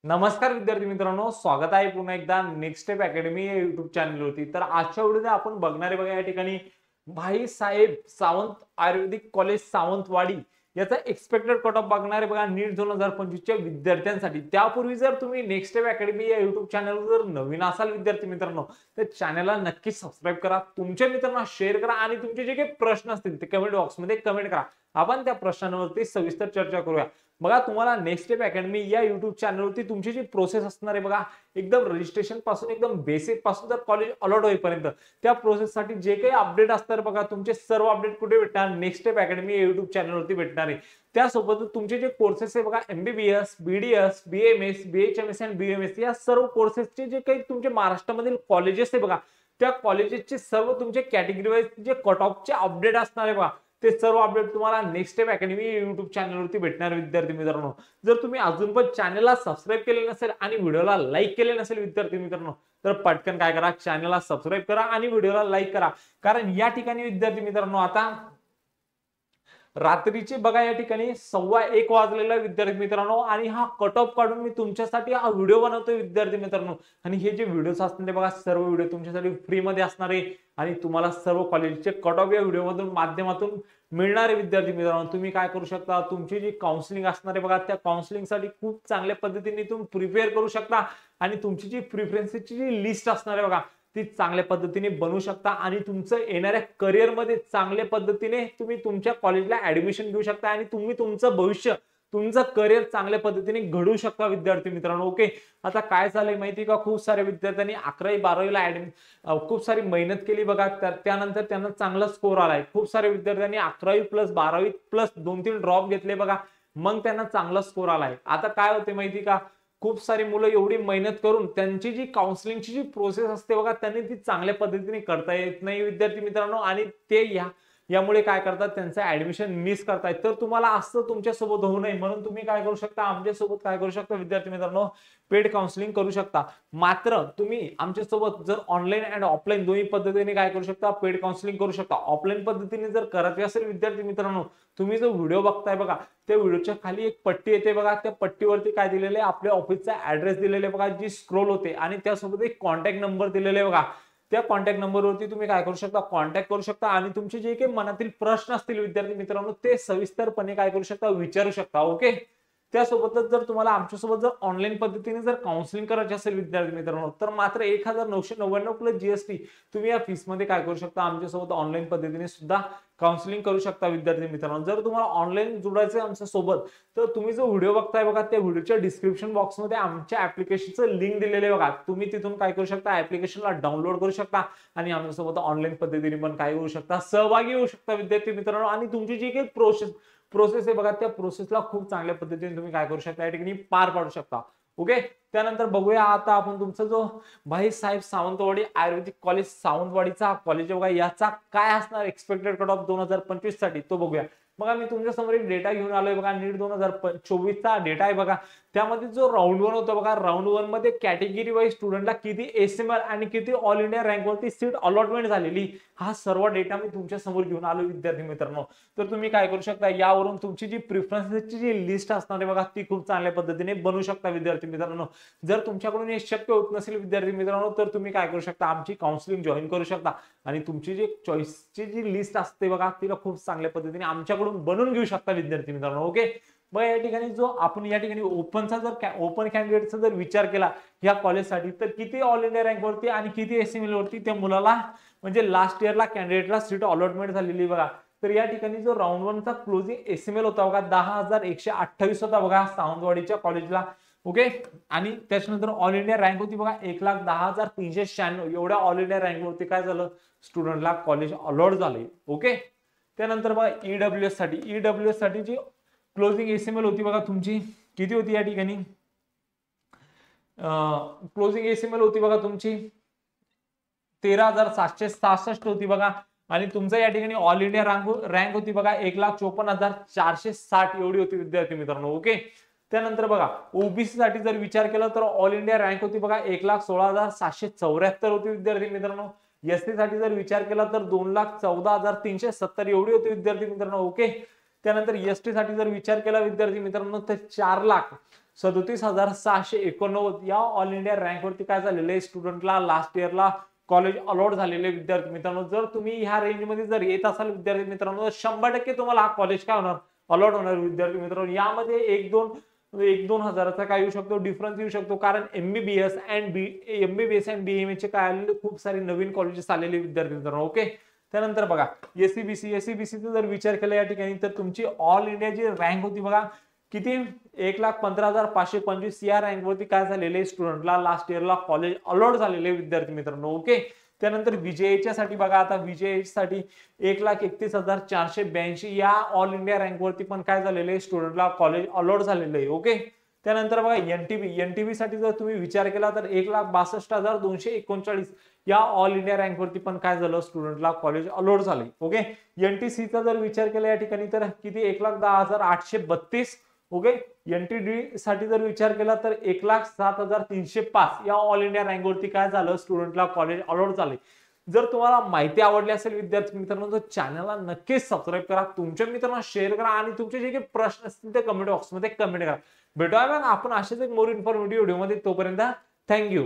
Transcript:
नमस्कार विद्यार्थी मित्रांनो, स्वागत आहे पुन्हा एकदा नेक्स्ट स्टेप अकॅडमी या युट्यूब चॅनलवरती। तर आजच्या व्हिडिओमध्ये आपण बघणारे बघा या ठिकाणी भाई साहेब सावंत आयुर्वेदिक कॉलेज सावंतवाडी याचा एक्सपेक्टेड कट ऑफ बघणारे बघा नीट 2025 च्या विद्यार्थ्यांसाठी। त्यापूर्वी जर तुम्ही नेक्स्ट स्टेप अकॅडमी या युट्यूब चॅनलवर जर नवीन असाल विद्यार्थी मित्रांनो, तर चॅनलला नक्की सबस्क्राईब करा, तुमच्या मित्रांना शेअर करा आणि तुमचे जे काही प्रश्न असतील ते कमेंट बॉक्समध्ये कमेंट करा। आपण त्या प्रश्नांवरती सविस्तर चर्चा करूया। बघा तुम्हाला नेक्स्ट स्टेप अकॅडमी या युट्यूब चॅनलवरती तुमची जी प्रोसेस असणार आहे बघा, एकदम रजिस्ट्रेशन पासून एकदम बेसिक पासून तर कॉलेज अलॉट होईपर्यंत त्या प्रोसेससाठी जे काही अपडेट असतात बघा, तुमचे सर्व अपडेट कुठे भेटणार? नेक्स्ट स्टेप अकॅडमी या युट्यूब चॅनलवरती भेटणार आहे। त्यासोबतच तुमचे जे कोर्सेस आहे बघा, एमबीबीएस, बीडीएस, बीएमएस, बीएचएमएस आणि बीएमएस या सर्व कोर्सेसचे जे काही तुमचे महाराष्ट्रामधील कॉलेजेस आहे बघा, त्या कॉलेजेसचे सर्व तुमचे कॅटेगरी वाईज जे कट ऑफचे अपडेट असणार आहे बघा, ते सर्व अपडेट तुम्हाला नेक्स्ट स्टेप अकॅडमी युट्यूब चॅनलवरती भेटणार विद्यार्थी मित्रांनो। जर तुम्ही अजून पण चॅनलला सबस्क्राईब केले नसेल आणि व्हिडिओला लाईक केले नसेल विद्यार्थी मित्रांनो, तर पटकन काय करा, चॅनलला सबस्क्राईब करा आणि व्हिडिओला लाईक करा। कारण या ठिकाणी विद्यार्थी मित्रांनो आता रात्रीचे बघा या ठिकाणी 1:15 वाजलेला विद्यार्थी मित्रांनो, आणि हा कट ऑफ काढून मी तुमच्यासाठी हा व्हिडिओ बनवतोय विद्यार्थी मित्रांनो। आणि हे जे व्हिडिओज असतात ते बघा, सर्व व्हिडिओ तुमच्यासाठी फ्री मध्ये असणार आहे आणि तुम्हाला सर्व कॉलेजचे कट ऑफ या व्हिडिओ मधून माध्यमातून मिळणार आहे विद्यार्थी मित्रांनो। तुम्ही काय करू शकता, तुमची जी काउन्सिलिंग असणार आहे बघा, त्या काउन्सिलिंग साठी खूप चांगल्या पद्धतीने तुम्ही प्रिपेअर करू शकता आणि तुमची जी प्रिफरन्सची जी लिस्ट असणार आहे बघा, ती चांगल्या पद्धतीने बनवू शकता आणि तुमचं येणाऱ्या करिअर मध्ये चांगल्या पद्धतीने तुम्ही तुमच्या कॉलेजला ऍडमिशन घेऊ शकता आणि तुम्ही तुमचं भविष्य, तुमचं करिअर चांगल्या पद्धतीने घडवू शकता विद्यार्थी मित्रांनो। ओके, आता काय झालंय माहिती का, खूप सारे विद्यार्थ्यांनी 11वी-12वीला खूप सारी मेहनत केली बघा, त्यानंतर त्यांना चांगला स्कोर आलाय। खूप सारे विद्यार्थ्यांनी 11वी प्लस 12वी प्लस 2-3 ड्रॉप घेतले बघा, मग त्यांना चांगला स्कोर आलाय। आता काय होते माहिती का, खूप सारी मुलं एवढी मेहनत करून त्यांची जी काउन्सिलिंगची जी प्रोसेस असते बघा, त्यांनी ती चांगल्या पद्धतीने करता येत नाही विद्यार्थी मित्रांनो, आणि ते यामुळे काय करतात, त्यांचं ऍडमिशन मिस करतायत। तर तुम्हाला असं तुमच्यासोबत होऊ नये म्हणून तुम्ही काय करू शकता, आमच्यासोबत काय करू शकता विद्यार्थी मित्रांनो, पेड काउन्सिलिंग करू शकता। मात्र तुम्ही आमच्यासोबत जर ऑनलाईन आणि ऑफलाईन दोन्ही पद्धतीने काय करू शकता, पेड काउन्सिलिंग करू शकता। ऑफलाईन पद्धतीने जर करायचे असेल विद्यार्थी मित्रांनो, तुम्ही जो व्हिडिओ बघताय बघा, त्या व्हिडिओच्या खाली एक पट्टी येते बघा, त्या पट्टीवरती काय दिलेलं आहे, आपल्या ऑफिसचा ऍड्रेस दिलेला आहे बघा, जी स्क्रोल होते आणि त्यासोबत एक कॉन्टॅक्ट नंबर दिलेला आहे बघा। त्या कॉन्टॅक्ट नंबरवरती तुम्ही काय करू शकता, कॉन्टॅक्ट करू शकता आणि तुमचे जे काही मनातील प्रश्न असतील विद्यार्थी मित्रांनो, ते सविस्तरपणे काय करू शकता, विचारू शकता। ओके, त्यासोबतच जर तुम्हाला आमच्यासोबत जर ऑनलाईन पद्धतीने जर काउन्सिलिंग करायची असेल विद्यार्थी मित्रांनो, तर मात्र 1999 प्लस जीएसटी तुम्ही या फीस मध्ये काय करू शकता, आमच्यासोबत ऑनलाईन पद्धतीने सुद्धा काउन्सिलिंग करू शकता विद्यार्थी मित्रांनो। जर तुम्हाला ऑनलाईन जोडायचं आमच्या सोबत, तर तुम्ही जो व्हिडिओ बघताय बघा, त्या व्हिडिओच्या डिस्क्रिप्शन बॉक्समध्ये आमच्या ऍप्लिकेशनचं लिंक दिलेलं आहे बघा, तुम्ही तिथून काय करू शकता, ऍप्लिकेशनला डाउनलोड करू शकता आणि आमच्यासोबत ऑनलाईन पद्धतीने पण काय करू शकता, सहभागी होऊ शकता विद्यार्थी मित्रांनो। आणि तुमची जी काही प्रोसेस आहे बघा, त्या प्रोसेसला खूप चांगल्या पद्धतीने तुम्ही काय करू शकता, या ठिकाणी पार पाडू शकता। ओके, त्यानंतर बघूया आता आपण तुमचा जो भाई साहेब सावंतवाडी आयुर्वेदिक कॉलेज सावंतवाडीचा कॉलेज बघा, याचा काय असणार एक्सपेक्टेड कट ऑफ 2025 साठी तो बघूया। बघा मी तुमच्या समोर एक डेटा घेऊन आलोय बघा, नीट 2024 चा डेटा आहे बघा। त्यामध्ये जो राऊंड 1 होता बघा, राऊंड 1 मध्ये कॅटेगरी वाईज स्टुडंटला किती एसएमएल आणि किती ऑल इंडिया रँक वरती सीट अलॉटमेंट झालेली, हा सर्व डेटा मी तुमच्या समोर घेऊन आलो विद्यार्थी मित्रांनो। तर तुम्ही काय करू शकता, यावरून तुमची जी प्रिफरन्सची जी लिस्ट असणार आहे बघा, ती खूप चांगल्या पद्धतीने बनवू शकता विद्यार्थी मित्रांनो। जर तुमच्याकडून हे शक्य होत नसेल विद्यार्थी मित्रांनो, तर तुम्ही काय करू शकता, आमची काउन्सिलिंग जॉईन करू शकता आणि तुमची जी चॉईसची जी लिस्ट असते बघा, तिला खूप चांगल्या पद्धतीने आमच्याकडून बनवून घेऊ शकता विद्यार्थी मित्रांनो। ओके, मग या ठिकाणी जो आपण या ठिकाणी ओपन कॅन्डिडेटचा जर विचार केला या कॉलेजसाठी, तर किती ऑल इंडिया रँक वरती आणि किती एसएमएल वरती त्या मुलाला म्हणजे लास्ट इयरला कॅन्डिडेटला सीट अलॉटमेंट झालेली बघा। तर या ठिकाणी जो राऊंड 1 चा क्लोजिंग एसएमएल होता बघा, 10,128 होता बघा सावंतवाडीच्या कॉलेजला। ओके, आणि त्याच्यानंतर ऑल इंडिया रँक होती बघा 1,10,396, एवढ्या ऑल इंडिया रँक वरती काय झालं, स्टुडंटला कॉलेज अलॉट झाले। ओके, त्यानंतर बघा ईडब्ल्यूएस साठी जी क्लोजिंग एसएमएल होती बघा तुमची, किती होती या ठिकाणी, क्लोजिंग एसएमएल होती बघा तुमची 13,766 होती बघा, आणि तुमचं या ठिकाणी ऑल इंडिया रँक होती बघा 1,54,460 एवढी होती विद्यार्थी मित्रांनो। ओके, त्यानंतर बघा ओबीसी साठी जर विचार केला तर ऑल इंडिया रँक होती बघा 1,16,774 होती विद्यार्थी मित्रांनो। एसटी साठी जर विचार केला तर 2,14,370 एवढी होती विद्यार्थी मित्रांनो। ओके, त्यानंतर एसटी साठी जर विचार केला विद्यार्थी मित्रांनो, तर 4,00,000 37,689 या ऑल इंडिया रँक वरती काय झालेलं आहे स्टुडंटला लास्ट इयरला कॉलेज अलॉट झालेले विद्यार्थी मित्रांनो. जर तुम्ही ह्या रेंजमध्ये जर येत असाल विद्यार्थी मित्रांनो, 100% तुम्हाला हा कॉलेज काय होणार अलॉट होणार विद्यार्थी मित्रांनो. यामध्ये एक दोन हजाराचा काय येऊ शकतो डिफरन्स येऊ शकतो, कारण एमबीबीएस अँड बीएमए चे काय आलेले खूप सारे नवीन कॉलेजेस आलेले विद्यार्थी मित्रांनो. ओके, त्यानंतर बघा एसईबीसीचा जर विचार केला या ठिकाणी तर तुमची ऑल इंडिया जी रँक होती बघा किती 1,15,525 या रँक वरती काय झालेले स्टुडंटला लास्ट इयरला कॉलेज अलॉट झालेले विद्यार्थी मित्रांनो. ओके, त्यानंतर विजयच्या साठी बघा आता विजयसाठी 1,31,482 या ऑल इंडिया रँक वरती पण काय झालेले स्टुडंटला कॉलेज अलॉट झालेलं आहे. ओके, त्यानंतर बघा एनटीबी साठी जर तुम्ही विचार केला तर 1,62,239 या ऑल इंडिया रँक वरती पण काय झालं स्टुडंटला कॉलेज अलॉट झाले. ओके, एनटीसीचा जर विचार केला या ठिकाणी तर किती 1,10,832. ओके, एनटीडी साठी जर विचार केला तर 1,07,305 या ऑल इंडिया रँक वरती काय झालं स्टुडंटला कॉलेज अलॉट झाले. जर तुम्हाला माहिती आवडली असेल विद्यार्थी मित्रांनो तर चॅनलला नक्कीच सबस्क्राईब करा, तुमच्या मित्रांना शेअर करा आणि तुमचे जे काही प्रश्न असतील ते कमेंट बॉक्समध्ये कमेंट करा. भेटूया मग आपण असेच एक मोर इन्फॉर्मेटिव्ह व्हिडिओमध्ये. तोपर्यंत थँक्यू.